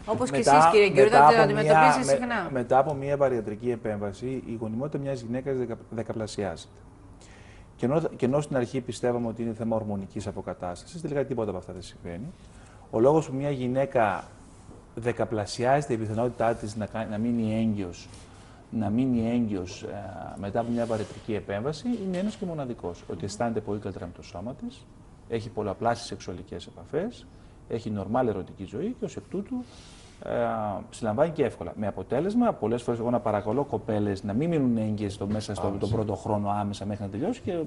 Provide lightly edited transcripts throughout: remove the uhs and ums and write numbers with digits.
Όπως και εσείς, κύριε Γκιούρδα, το αντιμετωπίζετε συχνά. Μετά από μια μπαριατρική επέμβαση, η γονιμότητα μιας γυναίκας δεκαπλασιάζεται. Και ενώ στην αρχή πιστεύαμε ότι είναι θέμα ορμονικής αποκατάστασης, τελικά τίποτα από αυτά δεν συμβαίνει. Ο λόγος που μια γυναίκα δεκαπλασιάζεται η πιθανότητά της να μείνει έγκυος μετά από μια μπαριατρική επέμβαση είναι ένας και μοναδικός. Ότι αισθάνεται πολύ καλύτερα με το σώμα της, έχει πολλαπλάσεις σεξουαλικές επαφές, έχει νορμάλ ερωτική ζωή και ως εκ τούτου συλλαμβάνει και εύκολα. Με αποτέλεσμα, πολλές φορές εγώ να παρακαλώ κοπέλες να μην μείνουν έγκυες μέσα στον πρώτο χρόνο άμεσα μέχρι να τελειώσει και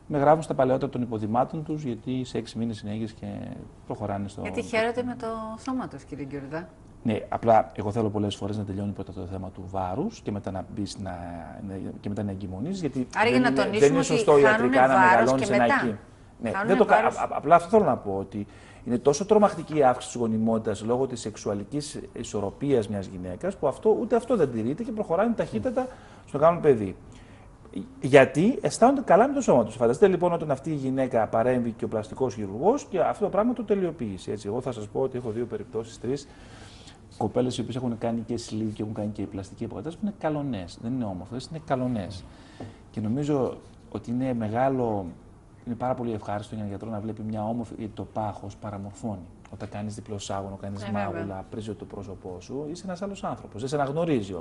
με γράφουν στα παλαιότερα των υποδημάτων τους, γιατί σε 6 μήνες είναι έγκυες και προχωράνε στο. Γιατί χαίρεται με το σώμα τους, κύριε Γκιούρδα. Ναι, απλά εγώ θέλω πολλές φορές να τελειώνει πρώτα το θέμα του βάρους και μετά να μπεις και μετά να εγκυμονείς. Γιατί άρα για να τονίσουμε δεν είναι σωστό ιατρικά να μεγαλώνεις ένα εκεί. Ναι, απλά αυτό θέλω να πω, ότι είναι τόσο τρομακτική η αύξηση της γονιμότητας λόγω της σεξουαλικής ισορροπίας μιας γυναίκας, που ούτε αυτό δεν τηρείται και προχωράνε ταχύτατα στο να κάνουν παιδί. Γιατί αισθάνονται καλά με το σώμα τους. Φανταστείτε λοιπόν όταν αυτή η γυναίκα παρέμβει και ο πλαστικός χειρουργός και αυτό το πράγμα το τελειοποιήσει. Έτσι, εγώ θα σας πω ότι έχω 2 περιπτώσεις, 3 κοπέλες οι οποίες έχουν κάνει και sleeve και έχουν κάνει και πλαστική αποκατάσταση που είναι καλονές. Δεν είναι όμορφες, είναι καλονές. Και νομίζω ότι είναι πάρα πολύ ευχάριστο για έναν γιατρό να βλέπει μια όμορφη, γιατί το πάχος παραμορφώνει. Όταν κάνεις διπλοσάγωνο, κάνεις μάγουλα, πρίζει το πρόσωπό σου, είσαι ένας άλλος άνθρωπος, δεν σε αναγνωρίζει.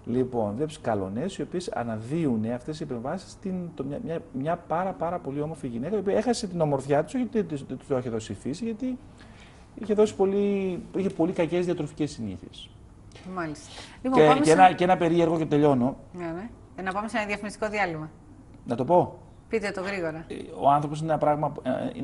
Λοιπόν, βλέπεις καλονές οι οποίες αναδύουν αυτές οι επεμβάσεις μια πάρα πολύ όμορφη γυναίκα, η οποία έχασε την ομορφιά της, όχι γιατί του το είχε δώσει η φύση, γιατί είχε πολύ κακές διατροφικές συνήθειες. Μάλιστα. Λοιπόν, και ένα περίεργο και τελειώνω. Ναι. Να πάμε σε ένα διαφημιστικό διάλειμμα. Να το πω. Πείτε το γρήγορα. Ο άνθρωπος είναι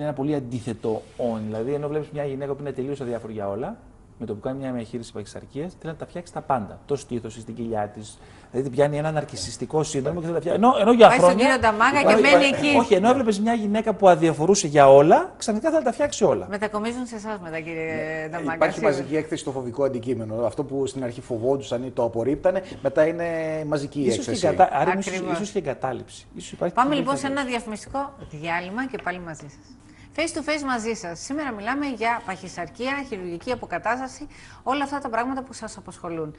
ένα πολύ αντίθετο όν. Δηλαδή, ενώ βλέπεις μια γυναίκα που είναι τελείως αδιάφορη για όλα, με το που κάνει μια διαχείριση παχυσαρκίας, θέλει να τα φτιάξει τα πάντα. Το στήθος, στην κοιλιά της. Δηλαδή, πιάνει ένα ναρκισσιστικό σύνδρομο και θέλει να τα φτιάξει. Ενώ για χρόνια. Πάει στον κύριο Νταμάγκα και μένει εκεί. Όχι, ενώ έβλεπες μια γυναίκα που αδιαφορούσε για όλα, ξαφνικά θέλει να τα φτιάξει όλα. Μετακομίζουν σε εσάς μετά, κύριε Νταμάγκα. Υπάρχει μαζική έκθεση στο φοβικό αντικείμενο. Αυτό που στην αρχή φοβόντουσαν ή το απορρίπτανε, μετά είναι μαζική έκθεση. Ίσως και εγκατάλειψη. Πάμε λοιπόν σε ένα διαφημιστικό διάλειμμα και πάλι μαζί σας. Face to face μαζί σας. Σήμερα μιλάμε για παχυσαρκία, χειρουργική αποκατάσταση, όλα αυτά τα πράγματα που σας απασχολούν.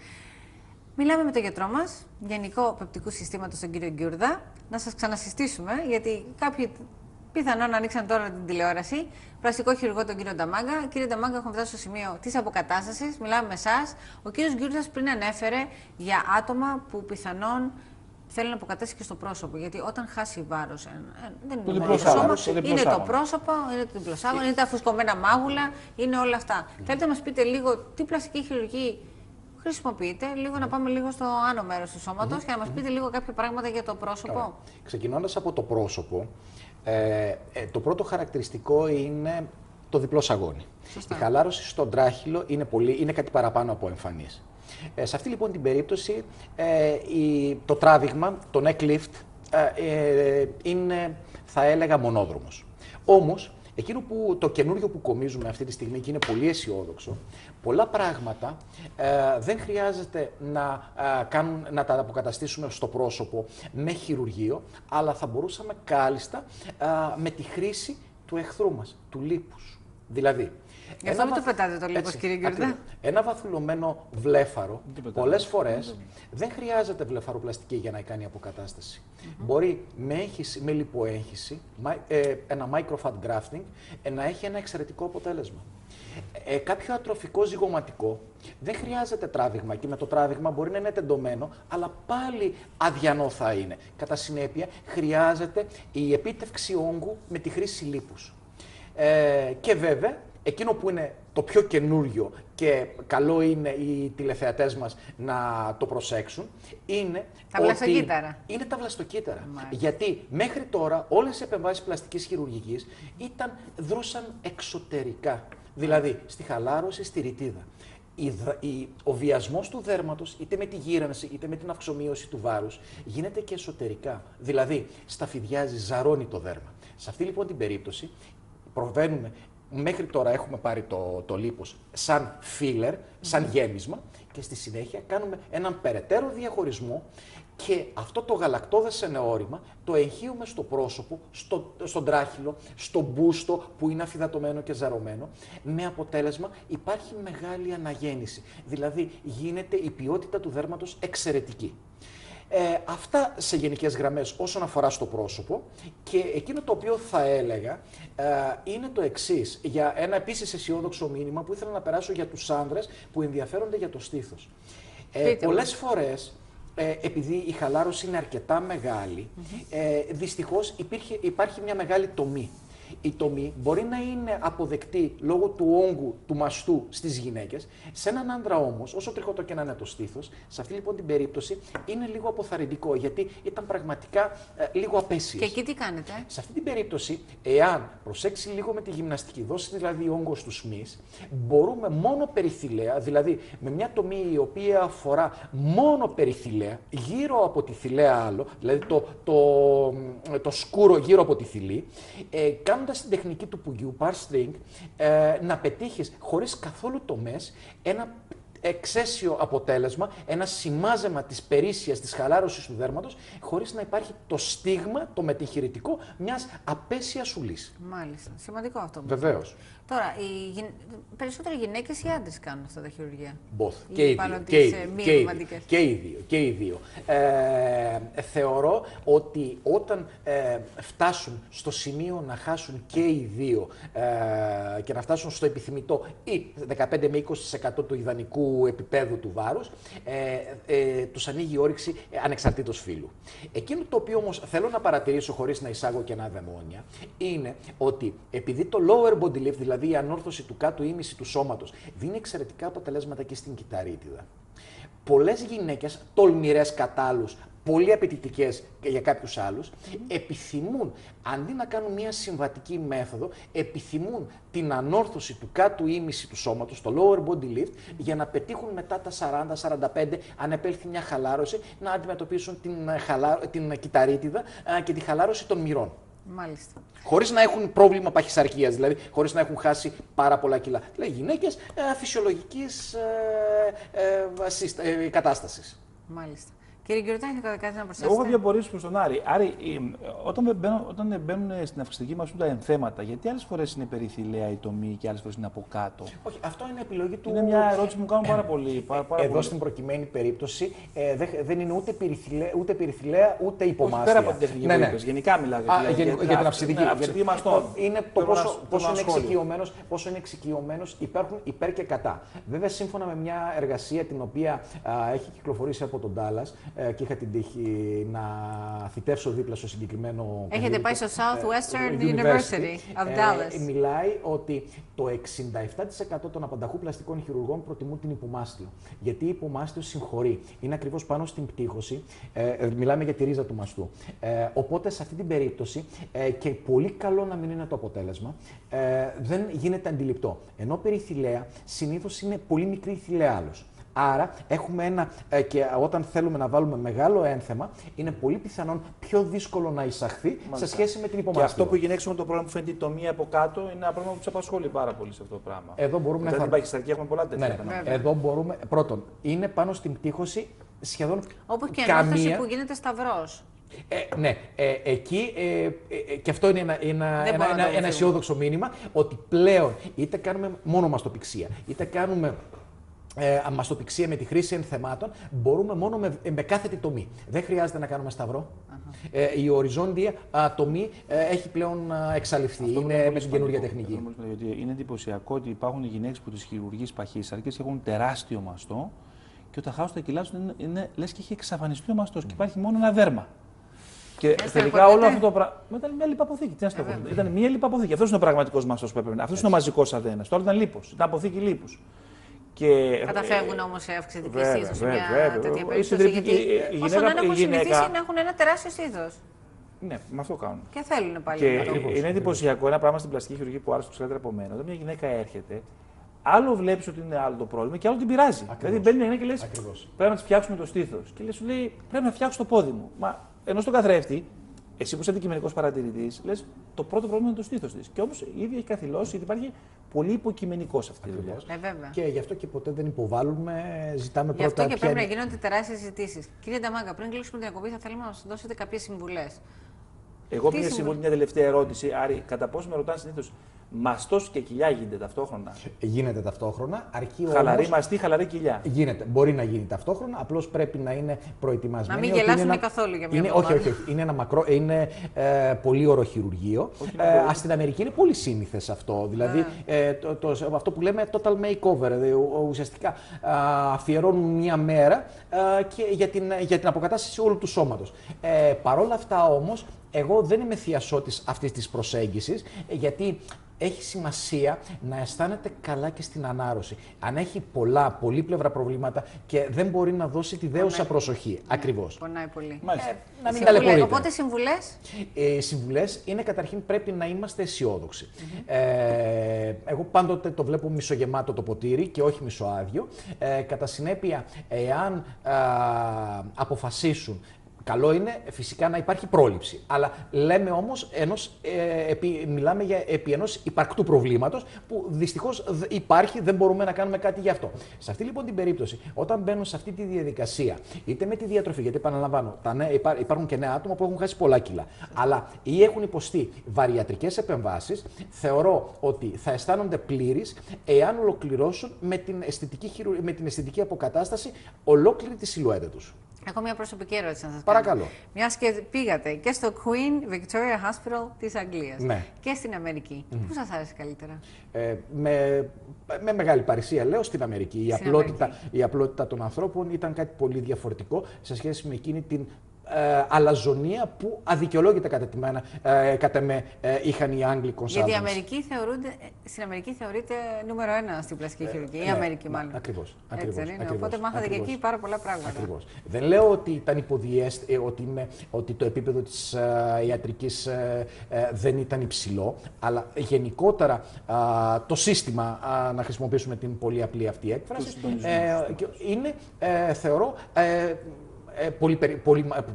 Μιλάμε με τον γιατρό μας, Γενικό Πεπτικού Συστήματος, τον κύριο Γκιούρδα. Να σας ξανασυστήσουμε, γιατί κάποιοι πιθανόν ανοίξαν τώρα την τηλεόραση. Πλαστικό χειρουργό τον κύριο Νταμάγκα. Κύριε Νταμάγκα, έχουμε φτάσει στο σημείο της αποκατάστασης. Μιλάμε με εσάς. Ο κύριος Γκιούρδας πριν ανέφερε για άτομα που πιθανόν θέλει να αποκαταστήσει και στο πρόσωπο. Γιατί όταν χάσει βάρος, δεν είναι μόνο το σώμα, είναι το πρόσωπο, είναι το διπλοσάγωνο, είναι τα φουσκωμένα μάγουλα, είναι όλα αυτά. Θέλετε να μας πείτε λίγο τι πλαστική χειρουργική χρησιμοποιείτε, λίγο να πάμε λίγο στο άνω μέρος του σώματος και να μας πείτε λίγο κάποια πράγματα για το πρόσωπο. Ξεκινώντας από το πρόσωπο, το πρώτο χαρακτηριστικό είναι το διπλό σαγόνι. Σωστά. Η χαλάρωση στον τράχυλο είναι κάτι παραπάνω από εμφανής. Σε αυτή λοιπόν την περίπτωση το τράβηγμα, το neck lift, είναι, θα έλεγα, μονόδρομος. Όμως, το καινούριο που κομίζουμε αυτή τη στιγμή και είναι πολύ αισιόδοξο, πολλά πράγματα δεν χρειάζεται να τα αποκαταστήσουμε στο πρόσωπο με χειρουργείο, αλλά θα μπορούσαμε κάλλιστα με τη χρήση του εχθρού μας, του λίπους. Δηλαδή, γι' αυτό μην το πετάτε το λίπος, κύριε Γκιούρδα. Ένα βαθουλωμένο βλέφαρο, πολλές φορές δεν χρειάζεται βλεφαροπλαστική για να κάνει αποκατάσταση. Μπορεί με λιποέγχυση, ένα microfat grafting, να έχει ένα εξαιρετικό αποτέλεσμα. Κάποιο ατροφικό ζυγωματικό δεν χρειάζεται τράβηγμα και με το τράβηγμα μπορεί να είναι τεντωμένο, αλλά πάλι αδιανό θα είναι. Κατά συνέπεια, χρειάζεται η επίτευξη όγκου με τη χρήση λίπους. Και βέβαια, εκείνο που είναι το πιο καινούριο και καλό είναι οι τηλεθεατές μας να το προσέξουν, είναι τα βλαστοκύτταρα. Είναι τα βλαστοκύτταρα. Γιατί μέχρι τώρα όλες οι επεμβάσεις πλαστικής χειρουργικής δρούσαν εξωτερικά. Δηλαδή στη χαλάρωση, στη ρητίδα. Ο βιασμός του δέρματος, είτε με τη γύρανση είτε με την αυξομοίωση του βάρους, γίνεται και εσωτερικά. Δηλαδή σταφυδιάζει, ζαρώνει το δέρμα. Σε αυτή λοιπόν την περίπτωση προβαίνουμε. Μέχρι τώρα έχουμε πάρει το λίπος σαν filler, σαν γέμισμα και στη συνέχεια κάνουμε έναν περαιτέρω διαχωρισμό Και αυτό το γαλακτώδες ενεώρημα το εγχύουμε στο πρόσωπο, στον τράχυλο, στο μπούστο που είναι αφυδατωμένο και ζαρωμένο, με αποτέλεσμα υπάρχει μεγάλη αναγέννηση. Δηλαδή γίνεται η ποιότητα του δέρματος εξαιρετική. Αυτά σε γενικές γραμμές όσον αφορά στο πρόσωπο, και εκείνο το οποίο θα έλεγα είναι το εξής, για ένα επίσης αισιόδοξο μήνυμα που ήθελα να περάσω για τους άνδρες που ενδιαφέρονται για το στήθος. Πολλές φορές, επειδή η χαλάρωση είναι αρκετά μεγάλη, δυστυχώς υπάρχει μια μεγάλη τομή. Η τομή μπορεί να είναι αποδεκτή λόγω του όγκου του μαστού στις γυναίκες. Σε έναν άντρα όμως, όσο τριχωτό και να είναι το στήθος, σε αυτή λοιπόν την περίπτωση είναι λίγο αποθαρρυντικό, γιατί ήταν πραγματικά λίγο απέσιες. Και εκεί τι κάνετε? Σε αυτή την περίπτωση, εάν προσέξει λίγο με τη γυμναστική, δώσει δηλαδή όγκο στους Σμιθ, μπορούμε μόνο περιθυλαία, δηλαδή με μια τομή η οποία αφορά μόνο περιθυλαία, γύρω από τη θηλαία άλλο, δηλαδή το σκούρο γύρω από τη θηλή, κάνοντας την τεχνική του πουγιού, bar string, να πετύχεις χωρίς καθόλου τομές ένα εξαίσιο αποτέλεσμα, ένα σημάζεμα της περίσσιας, της χαλάρωσης του δέρματος, χωρίς να υπάρχει το στίγμα, το μετεγχειρητικό μιας απέσιας σουλής. Μάλιστα. Σημαντικό αυτό. Βεβαίως. Τώρα, περισσότεροι γυναίκες ή άντρες κάνουν αυτά τα χειρουργία? Both. Και οι δύο. Θεωρώ ότι όταν φτάσουν στο σημείο να χάσουν και οι δύο και να φτάσουν στο επιθυμητό ή 15 με 20% του ιδανικού επίπεδου του βάρους, τους ανοίγει η όρεξη ανεξαρτήτως φύλου. Εκείνο το οποίο όμως θέλω να παρατηρήσω, χωρίς να εισάγω και ένα δαιμόνια, είναι ότι επειδή το lower body lift, δηλαδή η ανόρθωση του κάτω ήμιση του σώματος, δίνει εξαιρετικά αποτελέσματα και στην κυταρίτιδα, πολλές γυναίκες, τολμηρές κατά άλλους, πολύ απαιτητικές για κάποιους άλλους, επιθυμούν, αντί να κάνουν μια συμβατική μέθοδο, επιθυμούν την ανόρθωση του κάτω ήμιση του σώματος, το lower body lift, για να πετύχουν μετά τα 40-45, αν επέλθει μια χαλάρωση, να αντιμετωπίσουν την κυταρίτιδα και τη χαλάρωση των μυρών. Μάλιστα. Χωρίς να έχουν πρόβλημα παχυσαρκίας, δηλαδή χωρίς να έχουν χάσει πάρα πολλά κιλά. Δηλαδή γυναίκες φυσιολογικής κατάστασης. Μάλιστα. Κύριε Γκιουρτά, έχετε κάτι να προσθέσετε? Εγώ έχω δύο απορίες προς τον Άρη. Άρη, όταν μπαίνουν στην αυξητική μας τα ενθέματα, γιατί άλλες φορές είναι περιθυλαία η τομή και άλλες φορές είναι από κάτω? Όχι, αυτό είναι επιλογή του. Είναι μια ερώτηση που μου κάνουν πάρα πολύ. Εδώ στην προκειμένη περίπτωση δεν είναι ούτε περιθυλαία ούτε υπομάστια. Πέρα από την τεχνική που είπες, γενικά μιλάω για την αυξητική μαστών. Είναι το πόσο είναι εξοικειωμένος, υπάρχουν υπέρ και κατά. Βέβαια, σύμφωνα με μια εργασία την οποία έχει κυκλοφορήσει από τον Ντάλλας, και είχα την τύχη να θητεύσω δίπλα στο συγκεκριμένο. Έχετε πάει στο Southwestern University of Dallas. Μιλάει ότι το 67% των απανταχού πλαστικών χειρουργών προτιμούν την υπομάστιο. Γιατί η υπομάστιο συγχωρεί. Είναι ακριβώς πάνω στην πτύχωση. Μιλάμε για τη ρίζα του μαστού. Οπότε σε αυτή την περίπτωση, και πολύ καλό να μην είναι το αποτέλεσμα, δεν γίνεται αντιληπτό. Ενώ περιθυλαία συνήθως είναι πολύ μικρή η θηλαία άλλος. Άρα έχουμε και όταν θέλουμε να βάλουμε μεγάλο ένθεμα, είναι πολύ πιθανόν πιο δύσκολο να εισαχθεί σε σχέση με την υπομάστια. Και αυτό που οι γυναίκες έχουν το πρόβλημα που φαίνεται η τομή από κάτω είναι ένα πρόβλημα που τους απασχολεί πάρα πολύ σε αυτό το πράγμα. Εδώ μπορούμε να την παχυσαρκία έχουμε πολλά τέτοια. Εδώ μπορούμε. Πρώτον, είναι πάνω στην πτύχωση σχεδόν. Όπως και ανόρθωση που γίνεται σταυρός. Ναι, εκεί και αυτό είναι ένα αισιόδοξο μήνυμα, ότι πλέον είτε κάνουμε μόνο μαστοπυξία, είτε κάνουμε μαστοπυξία με τη χρήση ενθεμάτων, μπορούμε μόνο με κάθετη τομή. Δεν χρειάζεται να κάνουμε σταυρό. Η οριζόντια τομή έχει πλέον εξαλειφθεί. Αυτό είναι με την καινούργια τεχνική. Είναι εντυπωσιακό ότι υπάρχουν γυναίκες που τις χειρουργείς παχύσαρκες έχουν τεράστιο μαστό και όταν χάσουν τα κιλά τους είναι λες και έχει εξαφανιστεί ο μαστός και υπάρχει μόνο ένα δέρμα. Και τελικά όλο αυτό το πράγμα. Ήταν μια λιπαποθήκη. Τι να στο πω. Ήταν μια λιπαποθήκη. Αυτό είναι ο πραγματικός μαστός που έπρεπε. Αυτό είναι ο μαζικός αδένας. Τώρα ήταν λίπος. Ήταν αποθήκη λίπους. Καταφεύγουν όμως σε αυξητική στήθος σε μια τέτοια περίπτωση. Γιατί όσο να έχουν συνηθίσει να έχουν ένα τεράστιο στήθος. Ναι, με αυτό κάνουν. Και θέλουν πάλι. Και είναι εντυπωσιακό ένα πράγμα στην πλαστική χειρουργία που άρεσε το ξέρετε από μένα. Όταν μια γυναίκα έρχεται, άλλο βλέπει ότι είναι άλλο το πρόβλημα και άλλο την πειράζει. Δηλαδή μπαίνει μια γυναίκα και λε: πρέπει να τη φτιάξουμε το στήθος. Και σου λέει: πρέπει να φτιάξω το πόδι μου. Μα ενώ στον καθρέφτη εσύ που είσαι αντικειμενικός παρατηρητής, λες το πρώτο πρόβλημα είναι το στήθος της. Και όμως η ίδια έχει καθυλώσει ότι υπάρχει πολύ υποκειμενικό σε αυτή τη δουλειά. Και γι' αυτό και ποτέ δεν υποβάλλουμε, ζητάμε πρώτα. Γι' αυτό και πρέπει να γίνονται τεράστιες συζητήσεις. Κύριε Νταμάγκα, πριν κλείσουμε την εκπομπή, θα θέλουμε να μας δώσετε κάποιες συμβουλές. Εγώ μια τελευταία ερώτηση, Άρη, κατά πόσο με ρωτάνε συνήθως, μαστός και κοιλιά γίνεται ταυτόχρονα? Γίνεται ταυτόχρονα, αρκεί χαλαρή όμως... μαστή, χαλαρή κοιλιά. Γίνεται, μπορεί να γίνει ταυτόχρονα, απλώς πρέπει να είναι προετοιμασμένη. Να μην γελάσουμε καθόλου για μια όχι. Είναι ένα μακρό, είναι πολύ οροχειρουργείο. Στην Αμερική είναι πολύ σύνηθες αυτό. Δηλαδή, αυτό που λέμε total makeover. Ουσιαστικά αφιερώνουν μια μέρα για την αποκατάσταση όλου του σώματος. Παρ' όλα αυτά όμως, εγώ δεν είμαι θειασότης αυτής της προσέγγισης, γιατί έχει σημασία να αισθάνεται καλά και στην ανάρρωση. Αν έχει πολύπλευρα προβλήματα και δεν μπορεί να δώσει τη δέουσα προσοχή. Ναι, ακριβώς. Πονάει πολύ. Να μην ταλαιπωρείτε. Οπότε συμβουλές. Συμβουλές είναι καταρχήν πρέπει να είμαστε αισιόδοξοι. Εγώ πάντοτε το βλέπω μισογεμάτο το ποτήρι και όχι μισοάδιο. Κατά συνέπεια, εάν αποφασίσουν, καλό είναι φυσικά να υπάρχει πρόληψη. Αλλά λέμε όμως μιλάμε επί ενός υπαρκτού προβλήματος που δυστυχώς υπάρχει, δεν μπορούμε να κάνουμε κάτι γι' αυτό. Σε αυτή λοιπόν την περίπτωση, όταν μπαίνουν σε αυτή τη διαδικασία, είτε με τη διατροφή, γιατί επαναλαμβάνω, υπάρχουν και νέα άτομα που έχουν χάσει πολλά κιλά, αλλά ή έχουν υποστεί βαριατρικές επεμβάσεις, θεωρώ ότι θα αισθάνονται πλήρεις εάν ολοκληρώσουν με την αισθητική αποκατάσταση ολόκληρη τη σιλουέτα τους. Έχω μια προσωπική ερώτηση να σας κάνω. Παρακαλώ. Μιας και πήγατε και στο Queen Victoria Hospital της Αγγλίας, ναι, και στην Αμερική. Πού σας άρεσε καλύτερα? Με μεγάλη παρησία λέω στην Αμερική. Η απλότητα των ανθρώπων ήταν κάτι πολύ διαφορετικό σε σχέση με εκείνη την αλαζονία που αδικαιολόγητα κατά με είχαν οι Άγγλοι consultants. Γιατί στην Αμερική θεωρείται νούμερο 1 στην πλαστική χειρουργία. Η Αμερική μάλλον. Ακριβώς. Οπότε μάθατε και εκεί πάρα πολλά πράγματα. Ακριβώς. Δεν λέω ότι ήταν ότι το επίπεδο της ιατρικής δεν ήταν υψηλό, αλλά γενικότερα το σύστημα, να χρησιμοποιήσουμε την πολύ απλή αυτή έκφραση, είναι, θεωρώ,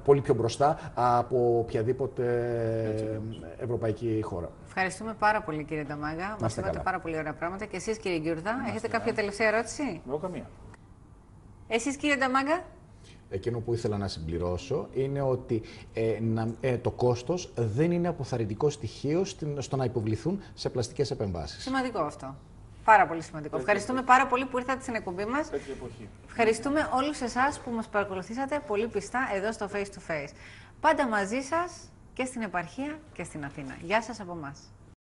πολύ πιο μπροστά από οποιαδήποτε ευρωπαϊκή χώρα. Ευχαριστούμε πάρα πολύ, κύριε Νταμάγκα. Μας είπατε πάρα πολύ ωραία πράγματα. Και εσείς, κύριε Γκιούρδα, έχετε κάποια τελευταία ερώτηση? Εγώ καμία. Εσείς, κύριε Νταμάγκα? Εκείνο που ήθελα να συμπληρώσω είναι ότι το κόστος δεν είναι αποθαρρυντικό στοιχείο στο να υποβληθούν σε πλαστικές επεμβάσεις. Σημαντικό αυτό. Πάρα πολύ σημαντικό. Ευχαριστούμε πάρα πολύ που ήρθατε στην εκπομπή μας. Ευχαριστούμε όλους εσάς που μας παρακολουθήσατε πολύ πιστά εδώ στο Face to Face. Πάντα μαζί σας και στην επαρχία και στην Αθήνα. Γεια σας από εμάς.